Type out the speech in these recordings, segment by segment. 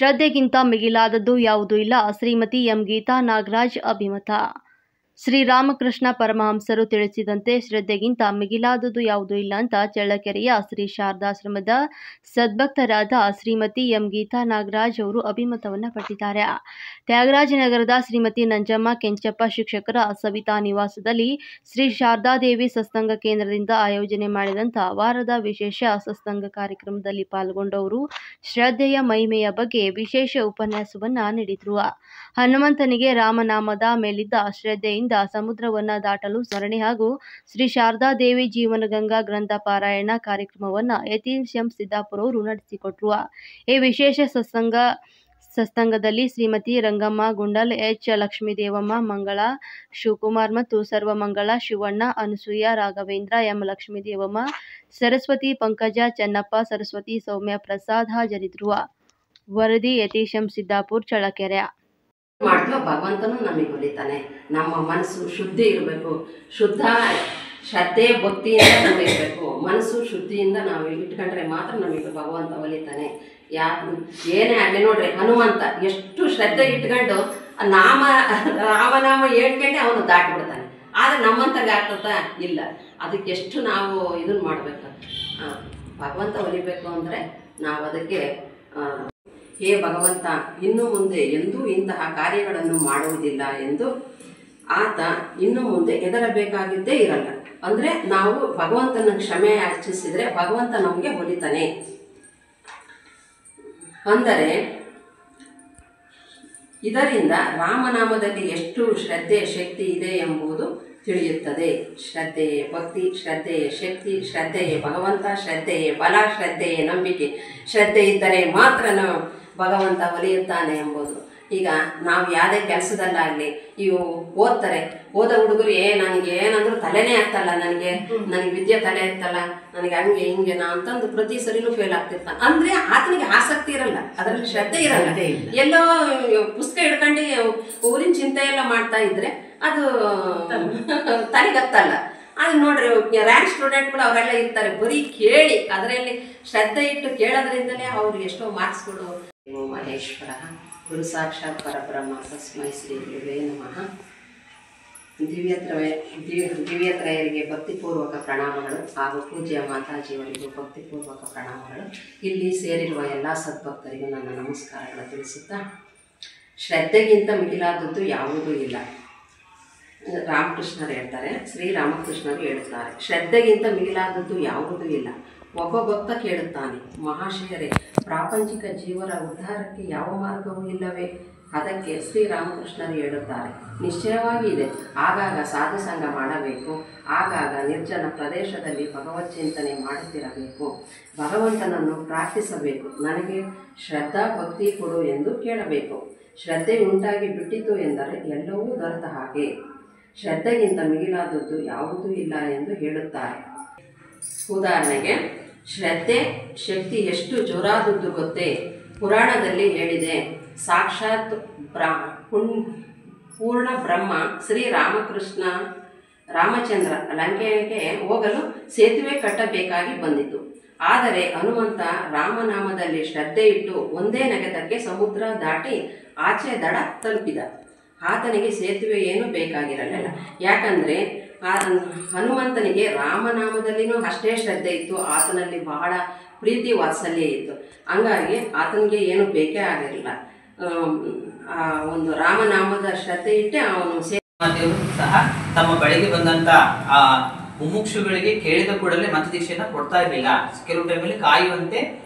ಶ್ರದ್ಧೆಗಿಂತ ಮಿಗಿಲಾದದ್ದು ಯಾವುದೂ ಇಲ್ಲ. ಶ್ರೀಮತಿ ಎಂ ಗೀತಾ ನಾಗರಾಜ್ ಅಭಿಮತ. ಶ್ರೀರಾಮಕೃಷ್ಣ ಪರಮಹಂಸರು ತಿಳಿಸಿದಂತೆ ಶ್ರದ್ಧೆಗಿಂತ ಮಿಗಿಲಾದುದು ಯಾವುದೂ ಇಲ್ಲ ಅಂತ ಚಳ್ಳಕೆರೆಯ ಶ್ರೀ ಶಾರದಾಶ್ರಮದ ಸದ್ಭಕ್ತರಾದ ಶ್ರೀಮತಿ ಎಂ ಗೀತಾ ನಾಗರಾಜ್ ಅವರು ಅಭಿಮತವನ್ನು ಪಟ್ಟಿದ್ದಾರೆ. ತ್ಯಾಗರಾಜನಗರದ ಶ್ರೀಮತಿ ನಂಜಮ್ಮ ಕೆಂಚಪ್ಪ ಶಿಕ್ಷಕರ ಸವಿತಾ ನಿವಾಸದಲ್ಲಿ ಶ್ರೀ ಶಾರದಾದೇವಿ ಸತ್ಸಂಗ ಕೇಂದ್ರದಿಂದ ಆಯೋಜನೆ ಮಾಡಿದಂಥ ವಾರದ ವಿಶೇಷ ಸತ್ಸಂಗ ಕಾರ್ಯಕ್ರಮದಲ್ಲಿ ಪಾಲ್ಗೊಂಡವರು ಶ್ರದ್ಧೆಯ ಮಹಿಮೆಯ ಬಗ್ಗೆ ವಿಶೇಷ ಉಪನ್ಯಾಸವನ್ನ ನೀಡಿದರು. ಹನುಮಂತನಿಗೆ ರಾಮನಾಮದ ಮೇಲಿದ್ದ ಶ್ರದ್ಧೆಯಿಂದ ಸಮುದ್ರವನ್ನ ದಾಟಲು ಸ್ಮರಣೆ ಹಾಗೂ ಶ್ರೀ ಶಾರದಾದೇವಿ ಜೀವನಗಂಗಾ ಗ್ರಂಥ ಪಾರಾಯಣ ಕಾರ್ಯಕ್ರಮವನ್ನ ಯತೀಶ್ ಎಂ ಸಿದ್ದಾಪುರ ಅವರು ನಡೆಸಿಕೊಟ್ರು. ಈ ವಿಶೇಷ ಸತ್ಸಂಗದಲ್ಲಿ ಶ್ರೀಮತಿ ರಂಗಮ್ಮ ಗುಂಡಲ್, ಎಚ್ ಲಕ್ಷ್ಮೀದೇವಮ್ಮ, ಮಂಗಳ ಶಿವಕುಮಾರ್ ಮತ್ತು ಸರ್ವಮಂಗಳ ಶಿವಣ್ಣ, ಅನಸೂಯ, ರಾಘವೇಂದ್ರ, ಎಂ ಲಕ್ಷ್ಮೀದೇವಮ್ಮ, ಸರಸ್ವತಿ, ಪಂಕಜ, ಚೆನ್ನಪ್ಪ, ಸರಸ್ವತಿ, ಸೌಮ್ಯ ಪ್ರಸಾದ್ ಹಾಜರಿದ್ದರು. ವರದಿ ಯತೀಶ್ ಎಂ ಸಿದ್ದಾಪುರ್, ಚಳ್ಳಕೆರೆ. ಮಾಡಿದ್ವ ಭಗವಂತನು ನಮಗೆ ಒಲಿತಾನೆ. ನಮ್ಮ ಮನಸ್ಸು ಶುದ್ಧಿ ಇರಬೇಕು. ಶುದ್ಧ ಶ್ರದ್ಧೆ ಭಕ್ತಿಯಿಂದ ಇರಬೇಕು. ಮನಸ್ಸು ಶುದ್ಧಿಯಿಂದ ನಾವು ಇಟ್ಕೊಂಡ್ರೆ ಮಾತ್ರ ನಮಗೆ ಭಗವಂತ ಒಲಿತಾನೆ. ಏನೇ ಆಗಲಿ ನೋಡ್ರಿ, ಹನುಮಂತ ಎಷ್ಟು ಶ್ರದ್ಧೆ ಇಟ್ಕೊಂಡು ರಾಮನಾಮ ಹೇಳ್ಕೊಂಡೆ ಅವನು ದಾಟ್ಬಿಡ್ತಾನೆ. ಆದರೆ ನಮ್ಮಂತಾಗ ಆಗ್ತದ ಇಲ್ಲ. ಅದಕ್ಕೆ ಎಷ್ಟು ನಾವು ಇದನ್ನು ಮಾಡಬೇಕು. ಭಗವಂತ ಒಲಿಬೇಕು ಅಂದರೆ ನಾವು ಅದಕ್ಕೆ ಹೇ ಭಗವಂತ, ಇನ್ನು ಮುಂದೆ ಎಂದೂ ಇಂತಹ ಕಾರ್ಯಗಳನ್ನು ಮಾಡುವುದಿಲ್ಲ ಎಂದು ಆತ ಇನ್ನು ಮುಂದೆ ಹೆದರಬೇಕಾಗಿದ್ದೇ ಇರಲ್ಲ. ಅಂದರೆ ನಾವು ಭಗವಂತನ ಕ್ಷಮೆ ಯಾಚಿಸಿದರೆ ಭಗವಂತ ನಮಗೆ ಒಲಿತಾನೆ. ಅಂದರೆ ಇದರಿಂದ ರಾಮನಾಮದಲ್ಲಿ ಎಷ್ಟು ಶ್ರದ್ಧೆ ಶಕ್ತಿ ಇದೆ ಎಂಬುದು ತಿಳಿಯುತ್ತದೆ. ಶ್ರದ್ಧೆಯೇ ಭಕ್ತಿ, ಶ್ರದ್ಧೆಯೇ ಶಕ್ತಿ, ಶ್ರದ್ಧೆಯೇ ಭಗವಂತ, ಶ್ರದ್ಧೆಯೇ ಬಲ, ಶ್ರದ್ಧೆಯೇ ನಂಬಿಕೆ. ಶ್ರದ್ಧೆ ಇದ್ದರೆ ಮಾತ್ರ ನಾವು ಭಗವಂತ ಒಲಿಯುತ್ತಾನೆ ಎಂಬುದು. ಈಗ ನಾವು ಯಾವುದೇ ಕೆಲಸದಲ್ಲಾಗಲಿ ಇವು ಓದ್ತಾರೆ, ಓದ ಹುಡುಗರು ನನಗೆ ಏನಂದ್ರೂ ತಲೆನೇ ಆಗ್ತಲ್ಲ, ನನಗೆ ವಿದ್ಯೆ ತಲೆ ಆಗ್ತಲ್ಲ, ನನಗೆ ಹಂಗೆ ಹಿಂಗೆ ನಾ ಅಂತಂದು ಪ್ರತಿ ಸರಿನೂ ಫೇಲ್ ಆಗ್ತಿರ್ತಾನೆ. ಅಂದರೆ ಆತನಿಗೆ ಆಸಕ್ತಿ ಇರಲ್ಲ, ಅದರಲ್ಲಿ ಶ್ರದ್ಧೆ ಇರಲ್ಲ. ಎಲ್ಲೋ ಪುಸ್ತಕ ಹಿಡ್ಕೊಂಡು ಊರಿನ ಚಿಂತೆ ಎಲ್ಲ ಮಾಡ್ತಾ ಇದ್ರೆ ಅದು ತಲೆಗತ್ತಲ್ಲ. ಅದು ನೋಡ್ರಿ, ರ್ಯಾಂಕ್ ಸ್ಟೂಡೆಂಟ್ಗಳು ಅವರೆಲ್ಲ ಇರ್ತಾರೆ, ಬರೀ ಕೇಳಿ ಅದರಲ್ಲಿ ಶ್ರದ್ಧೆ ಇಟ್ಟು ಕೇಳೋದ್ರಿಂದಲೇ ಅವ್ರಿಗೆ ಎಷ್ಟೋ ಮಾರ್ಕ್ಸ್ಗಳು. ಮಹೇಶ್ವರ ಗುರು ಸಾಕ್ಷಾತ್ ಪರಬ್ರಹ್ಮ ತಸ್ಮೈ ಶ್ರೀ ಗುರುವೇ ನಮಃ. ದಿವ್ಯತ್ರಯರಿಗೆ ಭಕ್ತಿಪೂರ್ವಕ ಪ್ರಣಾಮಗಳು ಹಾಗೂ ಪೂಜ್ಯ ಮಾತಾಜಿಯವರಿಗೂ ಭಕ್ತಿಪೂರ್ವಕ ಪ್ರಣಾಮಗಳು. ಇಲ್ಲಿ ಸೇರಿರುವ ಎಲ್ಲ ಸದ್ಭಕ್ತರಿಗೂ ನನ್ನ ನಮಸ್ಕಾರಗಳು ತಿಳಿಸುತ್ತಾ, ಶ್ರದ್ಧೆಗಿಂತ ಮಿಗಿಲಾದದ್ದು ಯಾವುದೂ ಇಲ್ಲ. ರಾಮಕೃಷ್ಣರು ಹೇಳ್ತಾರೆ, ಶ್ರೀರಾಮಕೃಷ್ಣರು ಹೇಳುತ್ತಾರೆ, ಶ್ರದ್ಧೆಗಿಂತ ಮಿಗಿಲಾದದ್ದು ಯಾವುದೂ ಇಲ್ಲ. ಒಬ್ಬ ಭಕ್ತ ಕೇಳುತ್ತಾನೆ, ಮಹಾಶಯರೇ, ಪ್ರಾಪಂಚಿಕ ಜೀವರ ಉದ್ಧಾರಕ್ಕೆ ಯಾವ ಮಾರ್ಗವೂ ಇಲ್ಲವೇ? ಅದಕ್ಕೆ ಶ್ರೀರಾಮಕೃಷ್ಣರು ಹೇಳುತ್ತಾರೆ, ನಿಶ್ಚಯವಾಗಿ ಇದೆ. ಆಗಾಗ ಸಾಧುಸಂಗ ಮಾಡಬೇಕು, ಆಗಾಗ ನಿರ್ಜನ ಪ್ರದೇಶದಲ್ಲಿ ಭಗವತ್ ಚಿಂತನೆ ಮಾಡುತ್ತಿರಬೇಕು, ಭಗವಂತನನ್ನು ಪ್ರಾರ್ಥಿಸಬೇಕು, ನನಗೆ ಶ್ರದ್ಧಾ ಭಕ್ತಿ ಕೊಡು ಎಂದು ಕೇಳಬೇಕು. ಶ್ರದ್ಧೆ ಉಂಟಾಗಿ ಬಿಟ್ಟಿತು ಎಂದರೆ ಎಲ್ಲವೂ ದೊರೆತ ಹಾಗೆ. ಶ್ರದ್ಧೆಗಿಂತ ಮಿಗಿಲಾದದ್ದು ಯಾವುದೂ ಇಲ್ಲ ಎಂದು ಹೇಳುತ್ತಾರೆ. ಉದಾಹರಣೆಗೆ, ಶ್ರದ್ಧೆ ಶಕ್ತಿ ಎಷ್ಟು ಜೋರಾದದ್ದು ಗೊತ್ತೇ? ಪುರಾಣದಲ್ಲಿ ಹೇಳಿದೆ, ಸಾಕ್ಷಾತ್ ಪೂರ್ಣ ಬ್ರಹ್ಮ ರಾಮಚಂದ್ರ ಲಂಕೆಗೆ ಹೋಗಲು ಸೇತುವೆ ಕಟ್ಟಬೇಕಾಗಿ ಬಂದಿತು. ಆದರೆ ಹನುಮಂತ ರಾಮನಾಮದಲ್ಲಿ ಶ್ರದ್ಧೆ ಇಟ್ಟು ಒಂದೇ ನೆಗೆತಕ್ಕೆ ಸಮುದ್ರ ದಾಟಿ ಆಚೆ ದಡ ತಲುಪಿದ. ಆತನಿಗೆ ಸೇತುವೆ ಏನೂ ಬೇಕಾಗಿರಲಿಲ್ಲ. ಯಾಕಂದರೆ ಹನುಮಂತನಿಗೆ ರಾಮನಾಮದಲ್ಲಿನೂ ಅಷ್ಟೇ ಶ್ರದ್ಧೆ ಇತ್ತು. ಆತನಲ್ಲಿ ಬಹಳ ಪ್ರೀತಿ ವಾತ್ಸಲ್ಯ ಇತ್ತು. ಹಂಗಾಗಿ ಆತನಿಗೆ ಏನು ಬೇಕೇ ಆಗಿರಲಿಲ್ಲ. ಒಂದು ರಾಮನಾಮದ ಶ್ರದ್ಧೆ ಇಟ್ಟೆ ಅವನು ಸಹ ತಮ್ಮ ಬಳಿಗೆ ಬಂದಂತ ಆ ಮುಮುಕ್ಷುಗಳಿಗೆ ಕೇಳಿದ ಕೂಡಲೇ ಮತ ದೀಕ್ಷೆಯನ್ನ ಕೊಡ್ತಾ ಇರಲಿಲ್ಲ. ಕೆಲವು ಟೈಮಲ್ಲಿ ಕಾಯುವಂತೆ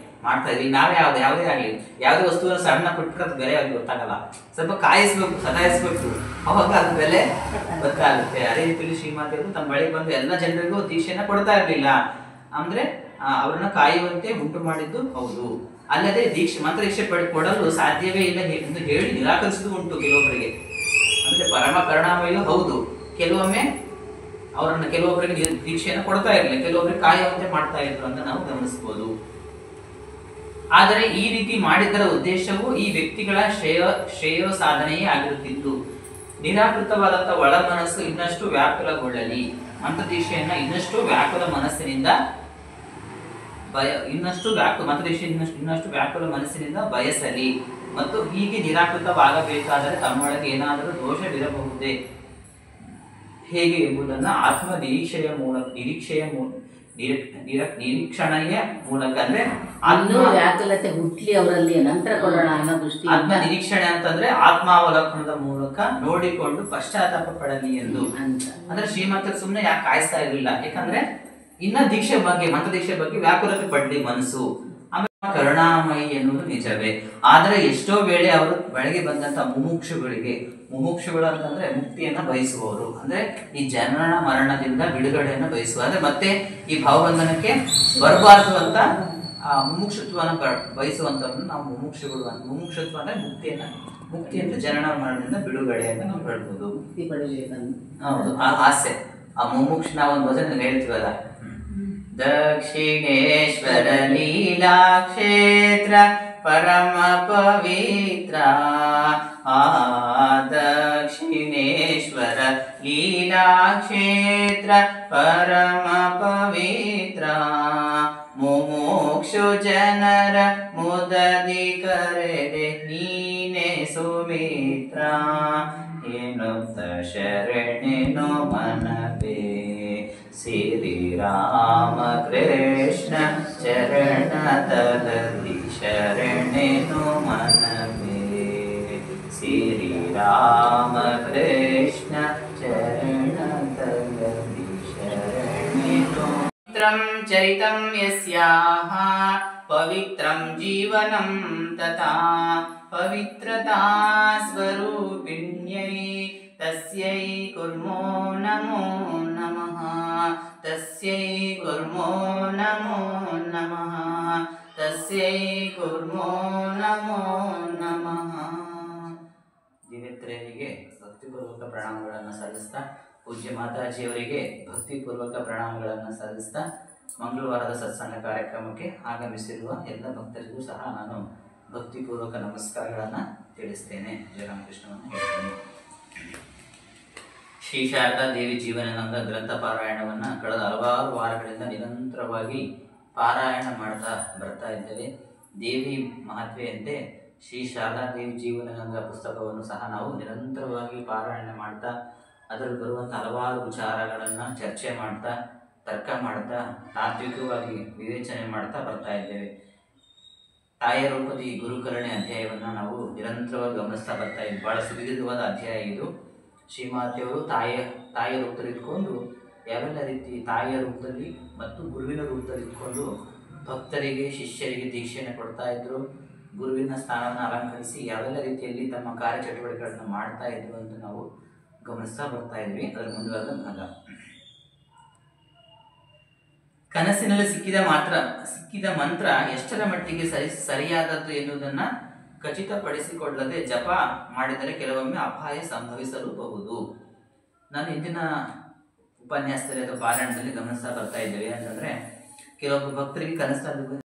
ಮಾಡ್ತಾ ಇದ್ವಿ. ನಾವೇ ಯಾವುದೇ ಆಗಲಿ ಯಾವುದೇ ವಸ್ತುವನ್ನು ಸಣ್ಣ ಕೊಟ್ಬಿಟ್ರೆ ಅದು ಬೆಲೆ ಅವ್ರಿಗೆ ಗೊತ್ತಾಗಲ್ಲ. ಸ್ವಲ್ಪ ಕಾಯಿಸ್ಬೇಕು, ಸದಾಯಿಸ್ಬೇಕು, ಅವಾಗ ಅದು ಬೆಲೆ ಗೊತ್ತಾಗುತ್ತೆ. ಅದೇ ರೀತಿಯಲ್ಲಿ ಶ್ರೀಮಾತೆಯವರು ತಮ್ಮ ಬಳಿಗೆ ಬಂದು ಎಲ್ಲ ಜನರಿಗೂ ದೀಕ್ಷೆಯನ್ನ ಕೊಡ್ತಾ ಇರಲಿಲ್ಲ. ಅಂದ್ರೆ ಅವ್ರನ್ನ ಕಾಯುವಂತೆ ಉಂಟು ಮಾಡಿದ್ದು ಹೌದು. ಅಲ್ಲದೆ ಮಂತ್ರ ದೀಕ್ಷೆ ಕೊಡಲು ಸಾಧ್ಯವೇ ಇಲ್ಲ ಎಂದು ಹೇಳಿ ನಿರಾಕರಿಸುವುದು ಉಂಟು ಕೆಲವೊಬ್ಬರಿಗೆ. ಅಂದ್ರೆ ಪರಮ ಕರುಣಾಮಯೂ ಹೌದು. ಕೆಲವೊಬ್ಬರಿಗೆ ದೀಕ್ಷೆಯನ್ನು ಕೊಡ್ತಾ ಇರಲಿಲ್ಲ, ಕೆಲವೊಬ್ಬರಿಗೆ ಕಾಯುವಂತೆ ಮಾಡ್ತಾ ಇದ್ರು ಅಂತ ನಾವು ಗಮನಿಸಬಹುದು. ಆದರೆ ಈ ರೀತಿ ಮಾಡಿದ್ದರ ಉದ್ದೇಶವು ಈ ವ್ಯಕ್ತಿಗಳ ಶ್ರೇಯೋ ಸಾಧನೆಯೇ ಆಗಿರುತ್ತಿತ್ತು. ನಿರಾಕೃತವಾದಂತಹ ಒಳ ಮನಸ್ಸು ಇನ್ನಷ್ಟು ವ್ಯಾಕುಲಗೊಳ್ಳಲಿ, ಮಂತ್ರದೀಕ್ಷೆಯನ್ನ ಇನ್ನಷ್ಟು ವ್ಯಾಕುಲ ಮನಸ್ಸಿನಿಂದ ಇನ್ನಷ್ಟು ವ್ಯಾಕುಲ ಮನಸ್ಸಿನಿಂದ ಬಯಸಲಿ. ಮತ್ತು ಹೀಗೆ ನಿರಾಕೃತವಾಗಬೇಕಾದರೆ ತಮ್ಮೊಳಗೆ ಏನಾದರೂ ದೋಷವಿರಬಹುದೇ ಹೇಗೆ ಎಂಬುದನ್ನು ಆತ್ಮ ನಿರೀಕ್ಷಣೆಯ ಮೂಲಕ ಅಂದ್ರೆ ವ್ಯಾಕುಲತೆ ಹುಟ್ಲಿ ಅವರಲ್ಲಿ ನಂತರ ಕೊಡೋಣ ಅನ್ನೋ ದೃಷ್ಟಿ. ಆತ್ಮ ನಿರೀಕ್ಷಣೆ ಅಂತಂದ್ರೆ ಆತ್ಮಾವಲೋಕನದ ಮೂಲಕ ನೋಡಿಕೊಂಡು ಪಶ್ಚಾತ್ತಾಪ ಪಡಲಿ ಎಂದು ಅಂದ್ರೆ ಶ್ರೀಮಂತರು ಸುಮ್ಮನೆ ಯಾಕೆ ಕಾಯಿಸ್ತಾ ಇರಲಿಲ್ಲ, ಯಾಕಂದ್ರೆ ಇನ್ನ ದೀಕ್ಷೆ ಬಗ್ಗೆ ಮಂತ್ರ ದೀಕ್ಷೆ ಬಗ್ಗೆ ವ್ಯಾಕುಲತೆ ಪಡ್ಲಿ ಮನಸ್ಸು. ಆಮೇಲೆ ಕರುಣಾಮಯಿ ಎನ್ನುವುದು ನಿಜವೇ, ಆದ್ರೆ ಎಷ್ಟೋ ವೇಳೆ ಅವರು ಬೆಳಗ್ಗೆ ಬಂದಂತ ಮುಮುಕ್ಷುಗಳು ಅಂತಂದ್ರೆ ಮುಕ್ತಿಯನ್ನ ಬಯಸುವವರು, ಅಂದ್ರೆ ಈ ಜನನ ಮರಣದಿಂದ ಬಿಡುಗಡೆಯನ್ನ ಬಯಸುವ, ಅಂದ್ರೆ ಮತ್ತೆ ಈ ಭಾವಬಂಧನಕ್ಕೆ ಬರಬಾರದು ಅಂತ ಆ ಮುಮುಕ್ಷತ್ವನ ಬಯಸುವಂತವ್ರನ್ನ ನಾವು ಮುಮುಕ್ಷತ್ವ ಅಂದ್ರೆ ಮುಕ್ತಿ ಅಂದ್ರೆ ಜನನ ಮರಣದಿಂದ ಬಿಡುಗಡೆಯನ್ನ ನಾವು ಹೇಳ್ಬೋದು. ಮುಕ್ತಿ ಪಡೆಯಬೇಕಂತ ಹೌದು, ಆ ಆಸೆ, ಆ ಮುಮುಕ್ಷ ನಾವು ಒಂದು ವಚನ ಹೇಳ್ತೀವಲ್ಲ, ದಕ್ಷಿಣೇಶ್ವರ ಲೀಲಾ ಕ್ಷೇತ್ರ ಪರಮ ಪವಿತ್ರ, ದಕ್ಷಿಣೇಶ್ವರ ಲೀಲಾ ಕ್ಷೇತ್ರ ಪರಮ ಪವಿತ್ರ, ಮುಮುಕ್ಷು ಜನರ ಮುದದಿ ಕರೆದೆ ನೀನೆ ಸುಮಿತ್ರ, ಎನ್ನುತ್ತ ಶರಣೆನು ಮನವೇ ಶ್ರೀರಾಮ ಕೃಷ್ಣ ಚರಣದಲ್ಲಿ ಶರಣೆನು ಮನವೇ, ಶ್ರೀರಾಮ ಕೃಷ್ಣ ಚರಣದಲ್ಲಿ ಶರಣೆನು. ಪವಿತ್ರಂ ಚರಿತಂ ಯಸ್ಯಾಹ ಪವಿತ್ರಂ ಜೀವನಂ ತಥಾ ಪವಿತ್ರತಾ ಸ್ವರೂಪಿಣ್ಯೈ ತಸ್ಯೈ ಕುರ್ಮೋ ನಮೋ ನಮಃ, ತಸ್ಯೈ ಕುರ್ಮೋ ನಮೋ ನಮಃ, ತಸ್ಯೈ ಕುರ್ಮೋ ನಮೋ ನಮಃ. ದಿವ್ಯತ್ರೇಯರಿಗೆ ಭಕ್ತಿಪೂರ್ವಕ ಪ್ರಣಾಮಗಳನ್ನು ಸಲ್ಲಿಸ್ತಾ, ಪೂಜ್ಯ ಮಾತಾಜಿಯವರಿಗೆ ಭಕ್ತಿಪೂರ್ವಕ ಪ್ರಣಾಮಗಳನ್ನು ಸಲ್ಲಿಸ್ತಾ, ಮಂಗಳವಾರದ ಸತ್ಸಂಗ ಕಾರ್ಯಕ್ರಮಕ್ಕೆ ಆಗಮಿಸಿರುವ ಎಲ್ಲ ಭಕ್ತರಿಗೂ ಸಹ ನಾನು ಭಕ್ತಿಪೂರ್ವಕ ನಮಸ್ಕಾರಗಳನ್ನು ತಿಳಿಸ್ತೇನೆ. ಜಯರಾಮಕೃಷ್ಣವನ್ನು ಹೇಳ್ತೇನೆ. ಶ್ರೀ ಶಾರದಾ ದೇವಿ ಜೀವನಾನಂದ ಗ್ರಂಥ ಪಾರಾಯಣವನ್ನು ಕಳೆದ ಹಲವಾರು ವಾರಗಳಿಂದ ನಿರಂತರವಾಗಿ ಪಾರಾಯಣ ಮಾಡ್ತಾ ಬರ್ತಾ ಇದ್ದೇವೆ. ದೇವಿ ಮಹತ್ವೆಯಂತೆ ಶ್ರೀ ಶಾರದಾ ದೇವಿ ಜೀವನಾನಂದ ಪುಸ್ತಕವನ್ನು ಸಹ ನಾವು ನಿರಂತರವಾಗಿ ಪಾರಾಯಣ ಮಾಡ್ತಾ ಅದರಲ್ಲಿ ಬರುವಂಥ ಹಲವಾರು ವಿಚಾರಗಳನ್ನು ಚರ್ಚೆ ಮಾಡ್ತಾ, ತರ್ಕ ಮಾಡ್ತಾ, ತಾತ್ವಿಕವಾಗಿ ವಿವೇಚನೆ ಮಾಡ್ತಾ ಬರ್ತಾ ಇದ್ದೇವೆ. ತಾಯಿಯ ರೂಪದ ಈ ಗುರುಕರುಣೆ ಅಧ್ಯಾಯವನ್ನು ನಾವು ನಿರಂತರವಾಗಿ ಗಮನಿಸ್ತಾ ಬರ್ತಾ ಇದ್ದೀವಿ. ಬಹಳ ಸುದೀರ್ಘವಾದ ಅಧ್ಯಾಯ ಇದು. ಶ್ರೀಮಾತೆಯವರು ತಾಯಿಯ ರೂಪದಲ್ಲಿ ಇಟ್ಕೊಂಡು ಯಾವೆಲ್ಲ ರೀತಿ ತಾಯಿಯ ರೂಪದಲ್ಲಿ ಮತ್ತು ಗುರುವಿನ ರೂಪದಲ್ಲಿ ಇಟ್ಕೊಂಡು ಭಕ್ತರಿಗೆ ಶಿಷ್ಯರಿಗೆ ದೀಕ್ಷೆಯನ್ನು ಕೊಡ್ತಾ ಇದ್ರು, ಗುರುವಿನ ಸ್ಥಾನವನ್ನು ಅಲಂಕರಿಸಿ ಯಾವೆಲ್ಲ ರೀತಿಯಲ್ಲಿ ತಮ್ಮ ಕಾರ್ಯಚಟುವಟಿಕೆಗಳನ್ನು ಮಾಡ್ತಾ ಇದ್ರು ಅಂತ ನಾವು ಗಮನಿಸ್ತಾ ಬರ್ತಾ ಇದ್ವಿ. ಅದರ ಮುಂದುವರೆದ ಭಾಗ. ಕನಸಿನಲ್ಲಿ ಸಿಕ್ಕಿದ ಮಂತ್ರ ಎಷ್ಟರ ಮಟ್ಟಿಗೆ ಸರಿಯಾದದ್ದು ಎನ್ನುವುದನ್ನು ಖಚಿತಪಡಿಸಿಕೊಳ್ಳದೆ ಜಪ ಮಾಡಿದರೆ ಕೆಲವೊಮ್ಮೆ ಅಪಾಯ ಸಂಭವಿಸಲೂಬಹುದು. ನಾನು ಇಂದಿನ ಉಪನ್ಯಾಸದಲ್ಲಿ ಅಥವಾ ಪಾರಾಯಣದಲ್ಲಿ ಗಮನಿಸ್ತಾ ಬರ್ತಾ ಇದ್ದೇವೆ ಅಂತಂದ್ರೆ, ಕೆಲವೊಬ್ಬರು ಭಕ್ತರಿಗೆ ಕನಸಿನಲ್ಲಿ